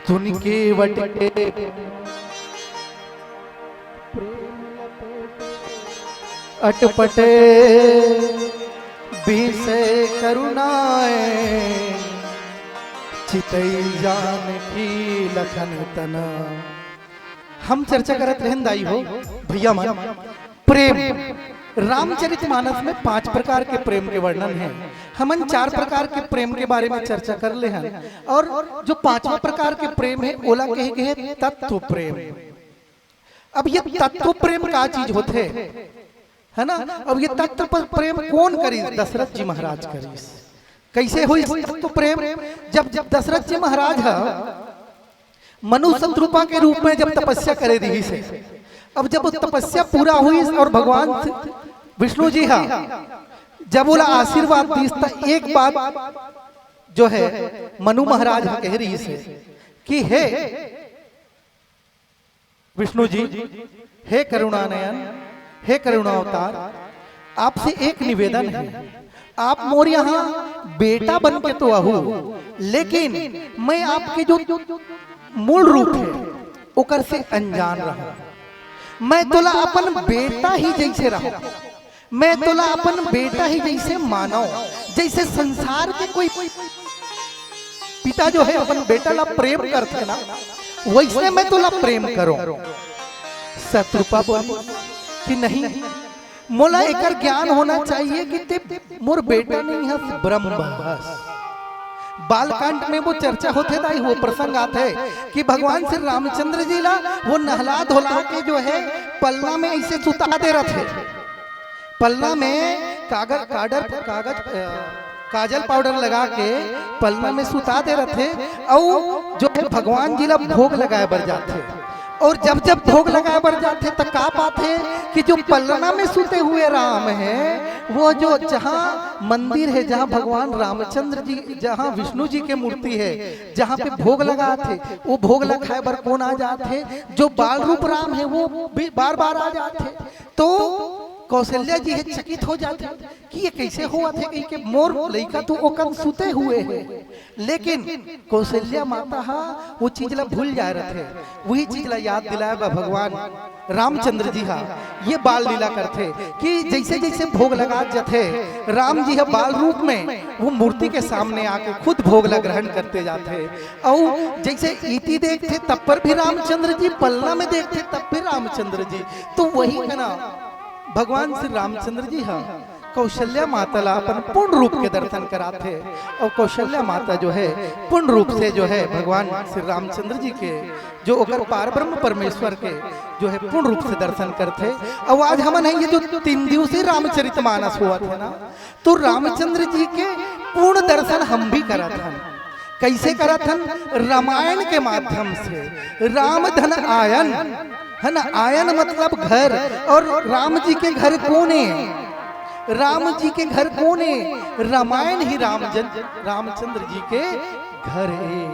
धुन के वटके अटपटे बीसे करुणाए चितई जान की लखन तना। हम चर्चा करत रहन दाई हो भैया मन प्रेम। रामचरितमानस में 5 प्रकार के प्रेम के वर्णन है। हमन 4 प्रकार के प्रेम के बारे में चर्चा कर ले हैं और जो 5वां प्रकार के प्रेम है ओला कहे गए तत्व प्रेम। अब ये तत्व प्रेम का चीज होते है ना। अब ये तत्व प्रेम कौन करी? दशरथ जी महाराज करी। कैसे हुई तत्व प्रेम? जब दशरथ जी महाराज मनु शत्रुपा के रूप में जब तपस्या करे रही से, अब जब तपस्या पूरा हुई और भगवान विष्णु जी जब बोला आशीर्वाद दी, एक बात जो है मनु महाराज कह रही से कि हे विष्णु जी, हे करुणानयन, हे करुणावतार, आपसे एक निवेदन है। आप मोर यहाँ बेटा बन के तो आहू, लेकिन मैं आपके जो मूल रूप है ओकर से अनजान रहा। मैं तोला अपन बेटा ही जैसे रहा, मैं तोला अपन बेटा ही जैसे मानो। जैसे संसार के कोई पिता जो है अपन बेटा ला प्रेम करते ना, वैसे मैं तोला प्रेम करो। शत्रुपा बोली कि नहीं, मोला एकर ज्ञान होना चाहिए कि ते मोर बेटा नहीं है, ब्रह्म बस। बालकांड में वो चर्चा होते दाई, वो प्रसंग आता है कि भगवान श्री रामचंद्र जी ला वो नहला धोला के जो है पलना में ऐसे सुता दे रहे थे। पलना में काजल पाउडर लगा के पलना में सुता दे रहे थे और जो है भगवान जी ला भोग लगाए बर जाते। और जब जब भोग लगाए बर जाते तब का पाते कि जो पलना में सुते हुए राम है, वो जो जहाँ मंदिर है, जहाँ भगवान रामचंद्र जी, जहाँ विष्णु जी के मूर्ति है, जहाँ पे भोग लगा थे, वो भोग लगाए बर कौन आ जाते? जो बाल रूप राम है वो भी बार बार आ जाते। तो कौशल्या जी है चकित हो जाते कि ये कैसे हुआ थे कि मोर लड़का तो ओकन सुते हुए है। लेकिन कौशल्या माता वो चीज ला भूल जा रहे थे, वही चीज ला याद दिलाया भगवान रामचंद्र जी ये बाल लीला करते कि जैसे जैसे भोग लगा जाते राम जी बाल रूप में वो मूर्ति के सामने आके खुद भोग ला ग्रहण करते जाते। और जैसे इति देखते तब पर भी रामचंद्र जी, पलना में देखते तब भी रामचंद्र जी। तो वही है ना, भगवान श्री रामचंद्र जी कौशल्या माता ला अपन पूर्ण रूप के दर्शन कराते। और कौशल्या माता जो है पूर्ण रूप से जो है भगवान श्री रामचंद्र जी के जो ओकर पार ब्रह्म परमेश्वर के जो है पूर्ण रूप से दर्शन करते। और आज हमन है ये जो 3 दिवसीय रामचरितमानस हुआ था ना, तो रामचंद्र जी के पूर्ण दर्शन हम भी करा था। कैसे करा था? रामायण के माध्यम से। राम धन आयन है ना, आयन मतलब घर। और राम जी के घर कौन है? राम जी के घर कौन है? रामायण ही रामचंद्र जी के घर है।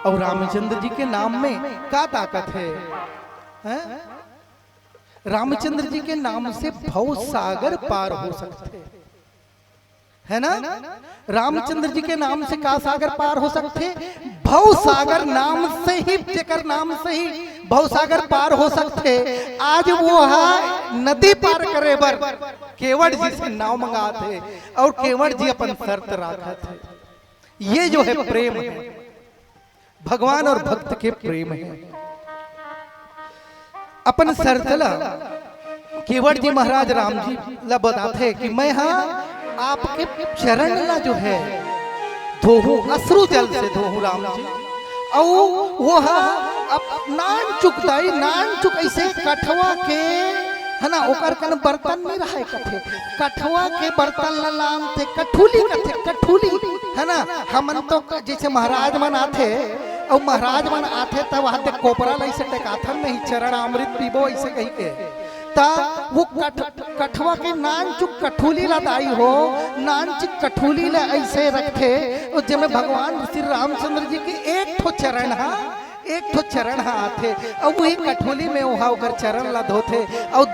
और रामचंद्र जी के नाम में क्या ताकत है? रामचंद्र जी के नाम से भव सागर पार हो सकते है ना। रामचंद्र जी के नाम से का सागर पार हो सकते? भव सागर नाम से ही, जेकर नाम से ही भव सागर पार हो सकते। आज वो नदी पार करे बर केवट जी से नाव मंगाते और केवट जी अपन शर्त रखा थे। ये जो है प्रेम है, भगवान और भक्त के प्रेम है। अपन शर्त ला केवट जी महाराज राम जी ला बताते कि मैं आपके चरण ला जो है धोहू, अश्रु जल से धोहू राम जी। और वो नान चुकताई, नान चुक ऐसे कठवा के है ना, ओकर कन बर्तन नहीं रहे कथे, कठवा के बर्तन ला नाम थे कठुली कथे, कठुली है ना। हमन तो जैसे महाराज मन आते और महाराज मन आते तब वहां ते कोपरा ला ऐसे टेकाथन नहीं, चरण अमृत पीबो ऐसे कही के ता वो कठवा के नान चुक कठुली ला दाई हो, नान चुक कठुली ला ऐसे रखते। और जिसमें भगवान श्री रामचंद्र जी की एक ठो चरण एक तो चरण आथे और वही कठोली में वहाँ ओकर चरण ला धोथे और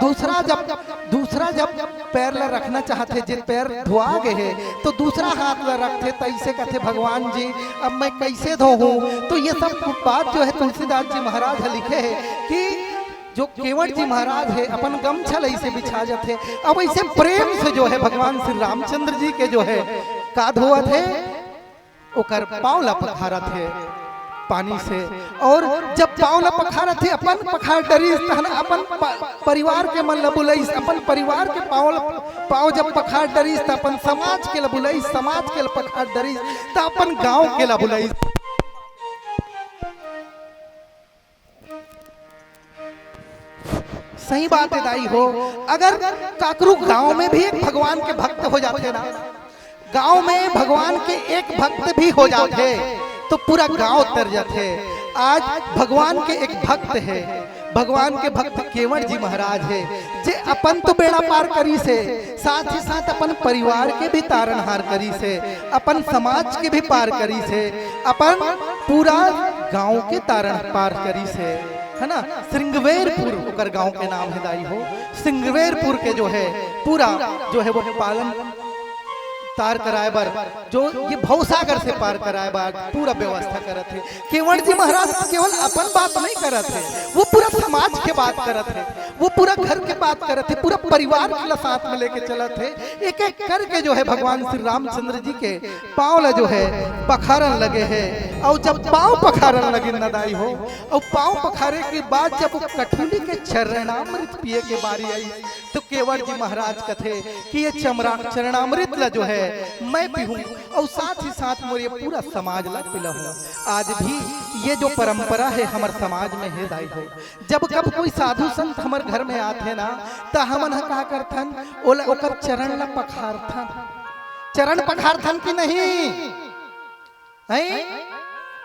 दूसरा जब पैर ला रखना चाहते जिन पैर धोआ गए तो दूसरा हाथ ला रखते तैसे कहते भगवान जी अब मैं कैसे धोऊं। तो ये सब बात जो है तुलसीदास जी महाराज लिखे है कि जो केवट जी महाराज है अपन गमछा ऐसे बिछा जाते अब ऐसे प्रेम से जो है भगवान श्री रामचंद्र जी के जो है का धोआ थे ओकर पाँव ला पखारा थे पानी से। और जब पाँव ला पखारा थे अपन पखार डरी अपन परिवार के मन ला बुलाइस अपन परिवार के पाँव जब पखार डरीस तो अपन समाज के ला बुलाइस समाज के ला पखार डरीस तो अपन गांव के ला बुलाइस। सही बात है दाई हो। अगर काकरू गांव में भी एक भगवान के भक्त हो जाते ना गांव में भगवान के एक भक्त भी हो जाते तो पूरा गांव तर जाते। आज भगवान के एक भक्त है भगवान के भक्त केवट जी महाराज है जे अपन तो बेड़ा पार करी से साथ ही साथ अपन परिवार के भी तारणहार करी से अपन समाज के भी पार करी से अपन पूरा गांव के तारण पार करी से है ना। सिंगवेरपुर ओकर गांव के नाम है दाई हो। सिंगवेरपुर के जो है पूरा जो है वो पालन तार कराए बार जो ये भवसागर से पार कराए बार पूरा व्यवस्था करत है। केवट जी महाराज केवल अपन बात नहीं करत है वो पूरा समाज के बात करत है वो पूरा घर के बात करत है पूरा परिवार के साथ में लेके चलत है। एक एक करके जो है भगवान श्री रामचंद्र जी के पाँव ला जो है पखारन लगे है। और जब पाँव पखारन लगे नदाई हो और पाँव पखारे के बाद जब कठुली के चरणामृत पिए के बारी आई तो केवट जी महाराज कथे कि ये चरणामृत ला जो है मैं पीऊं और साथ ही साथ मोरे पूरा समाज ला पिलाऊं। आज भी ये जो परंपरा है हमारे समाज में है दाई हो। जब कब कोई साधु संत हमारे घर में आते ना तो हमन का करथन ओकर चरण ला पखारथन चरण पखारथन की नहीं है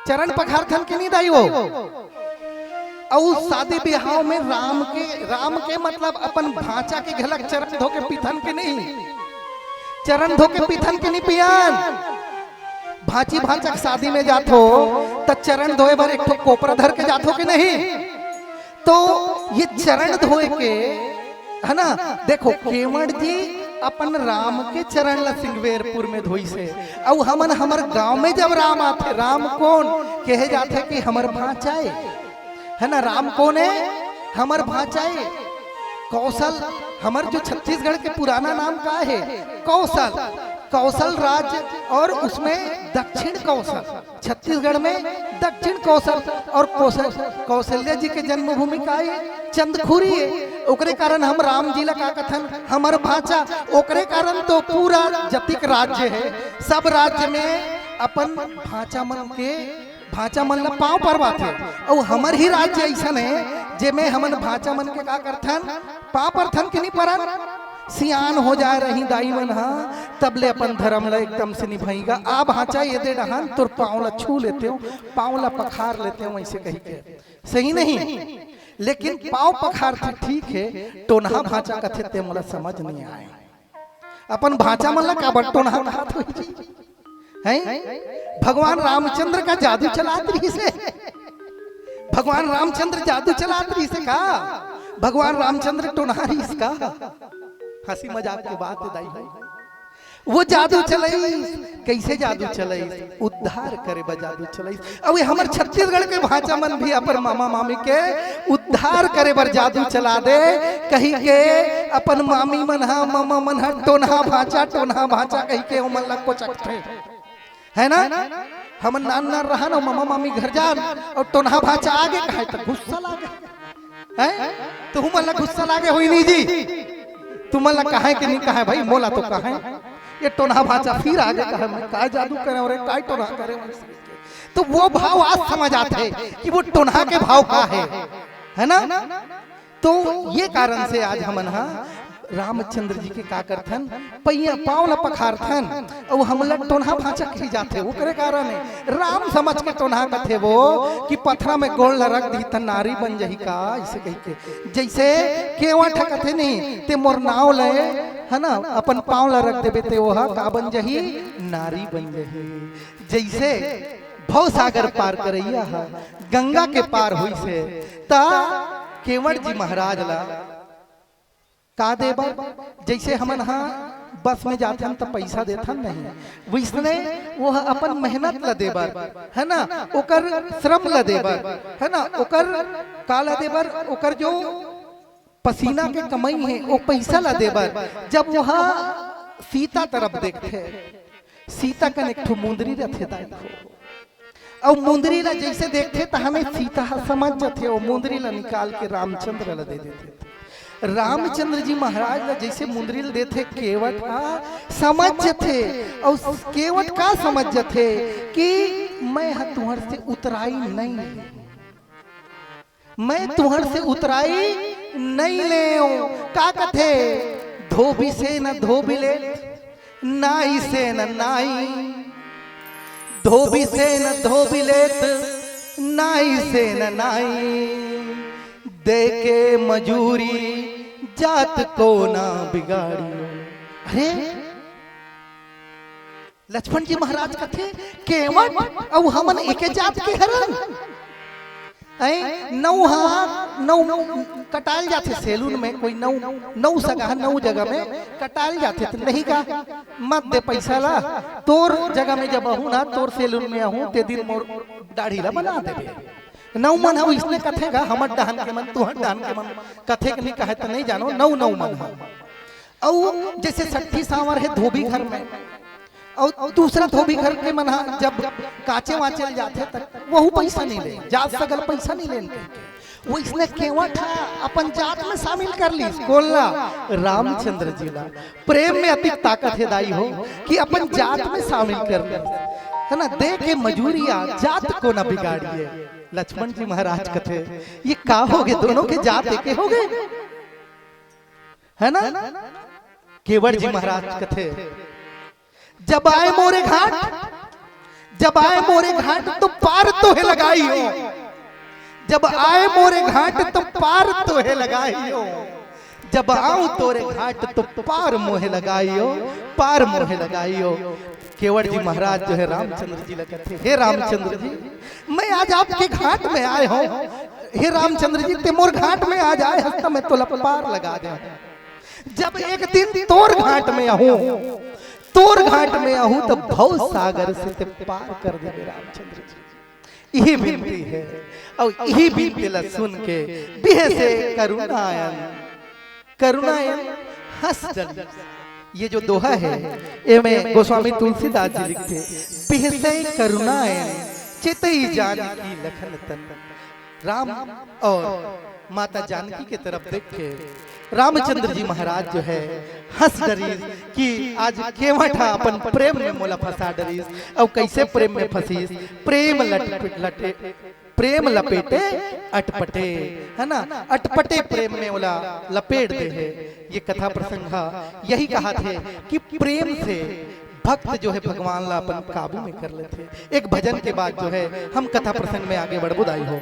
चरण पखारथन की नहीं दाई हो। और शादी ब्याह में राम के मतलब अपन भांचा के घलक चरण धो के पीथन के नहीं चरण धो के पीथन के नहीं पियान। भांची भांचक शादी में जात हो तो चरण धोए भर एक तो कोपरा धर के जात हो कि नहीं। तो ये चरण धोए के है ना। देखो केवट जी अपन राम के चरण ला सिंगवेरपुर में धोई से और हमन हमर गांव में जब राम आते राम कौन कहे जाते कि हमर भांचाए है ना। राम कौन है हमर भांचाए कौशल हमार जो छत्तीसगढ़ के पुराना नाम का है कौशल राज्य और उसमें दक्षिण कौशल छत्तीसगढ़ में दक्षिण कौशल और कौशल्या जी के जन्मभूमि का है चंदखुरी है। ओकरे कारण हम राम जी ला का कथन हमर भांचा ओकरे कारण तो पूरा जतिक राज्य है सब राज्य में अपन भांचा मन ला पाँव परवाथे और हमर ही राज्य ऐसा है जेमे हमन भांचा मन के का करथन पाँव परथन के नहीं परन सियान हो जाए रही दाई मन तब ले अपन धर्म ला एकदम से निभाएगा। आ भांचा ये दे डहान तुर पाँव ला छू लेते हो पाँव ला पखार लेते हो ऐसे कही के सही नहीं। लेकिन पाँव पखार थे ठीक है टोनहा भांचा कथे ते मोला समझ नहीं आए अपन भांचा मन ला का टोनहा कहत होई है। भगवान रामचंद्र का जादू चलात रही से भगवान रामचंद्र जादू चलात रही से का भगवान रामचंद्र टोनहारी इसका हंसी मजाक के बात है दाई भाई। वो जादू चलाई कैसे जादू चलाई उद्धार करे बा जादू चलाई। अब हमर छत्तीसगढ़ के भांचा मन भी अपन मामा मामी के उद्धार करे बर जादू चला दे कही के अपन मामी मन मामा मन टोनहा भांचा कही के मन ला को चकथे है ना। हम नान रहा ना मामा मामी घर जान और टोनहा भांचा आगे कहे तो गुस्सा लागे है तो मन ला गुस्सा लागे हुई नहीं जी तुम ला कहे कि नहीं कहे भाई मोला तो कहे ये टोनहा भांचा फिर आगे कहे मैं काय जादू करे और काय टोनहा करे तो वो भाव आज समझ आते कि वो टोनहा के भाव का है ना। तो ये कारण से आज हमन रामचंद्र जी के का करथन पैया पाँव ला पखारथन और हमला टोनहा भांचा कही जाते वो करे कारण है राम समझ के टोनहा कथे वो कि पथरा में गोल ला रख दी त नारी बन जही का ऐसे कही के जैसे केवट कथे नहीं ते मोर नाव ले है ना अपन पाँव ला रख देबे ते वो का बन जही नारी बन जही। जैसे भव सागर पार करैया है, गंगा के पार हुई से ता केवट जी महाराज ला का देबा। जैसे हमन हाँ बस में जाते हम तो पैसा देथन नहीं, वैसने वो अपन मेहनत ला देबर है ना, ओकर श्रम ला देबर है ना, ओकर का ला देबर, ओकर जो पसीना के कमाई है वो पैसा ला देबर। जब वहाँ सीता तरफ देखते, सीता का एक ठो मुंदरी रथे दाई और मुंदरी ला जैसे देखते तो हमें सीता समझ जाते, वो मुंदरी ला निकाल के रामचंद्र ला दे देते। रामचंद्र जी महाराज ला जैसे मुंदरी ला देते, केवट समझ जाते और केवट का समझ जाते कि मैं तुहर से उतराई नहीं, मैं तुहर से उतराई नहीं ले। का कथे धोबी से न धोबी ले, नाई से न नाई, धोबी से न धोबी लेत, नाई से न नाई, दे के मजूरी जात को ना बिगाड़ी। अरे लक्ष्मण जी महाराज कथे केवट और हमन एके जात के हरन, नौ हाथ नौ कटाल जाते सैलून में, कोई नौ सगा नौ जगह में कटाल जाते तो नहीं का मत दे पैसा ला, तोर जगह में जब आहू ना तोर सैलून में आहू ते दिन मोर दाढ़ी ला बना देबे। नौ मन हो इसने कथेगा हमर डहन के मन तुहर डहन के मन कथे के नहीं कहे तो नहीं जानो, नौ मन हो। और जैसे सट्ठी सांवर है धोबी घर में और दूसरा धोबी घर के मन जब काचे वाचे जाते तक वह पैसा नहीं ले, जात सगल पैसा नहीं लेन, वो इसने केवट अपन जात में शामिल कर ली। कोल्ला रामचंद्र जी ला प्रेम में अति ताकत है दाई हो कि अपन जात में शामिल कर ली है ना, दे के मजूरिया जात को ना बिगाड़िए। लक्ष्मण जी महाराज कथे ये का हो गए, दोनों के जात एके हो गए है ना। केवट जी महाराज कथे जब आए मोरे घाट, जब आए मोरे घाट तो पार तो है लगाई हो, जब आए मोरे घाट तो पार तो है लगाई हो, जब आऊं तोरे घाट तो पार मोहे लगाई हो, पार मोहे लगाई हो। केवट जी महाराज जो है रामचंद्र जी लगते, हे रामचंद्र जी मैं आज आपके घाट में आए हूं, हे रामचंद्र जी ते मोर घाट में आज आए हस्ता मैं तो पार लगा दे। जब एक दिन तोर घाट में आहूं, तोर घाट में आहूं तो भव सागर से ते पार कर दे रामचंद्र जी। यही विनती है और यही विनती ला सुन के बिह से करुणायन, करुणायन हंस जल। ये जो दोहा है ये में गोस्वामी तुलसीदास जी लिखते, बिह से करुणायन चितई जानकी लखन तन। राम और माता जानकी के तरफ देख के रामचंद्र जी महाराज जो है हंस डरीस कि आज केवट अपन प्रेम में मोला फंसा डरीस और कैसे प्रेम में फंसीस, प्रेम लटे प्रेम लपेटे अटपटे है ना, अटपटे प्रेम में मोला लपेट दे है। ये कथा प्रसंग यही कहा थे कि प्रेम से भक्त जो है भगवान ला अपन काबू में कर लेते। एक भजन के बाद जो है हम कथा प्रसंग में आगे बढ़ बुदाई हो।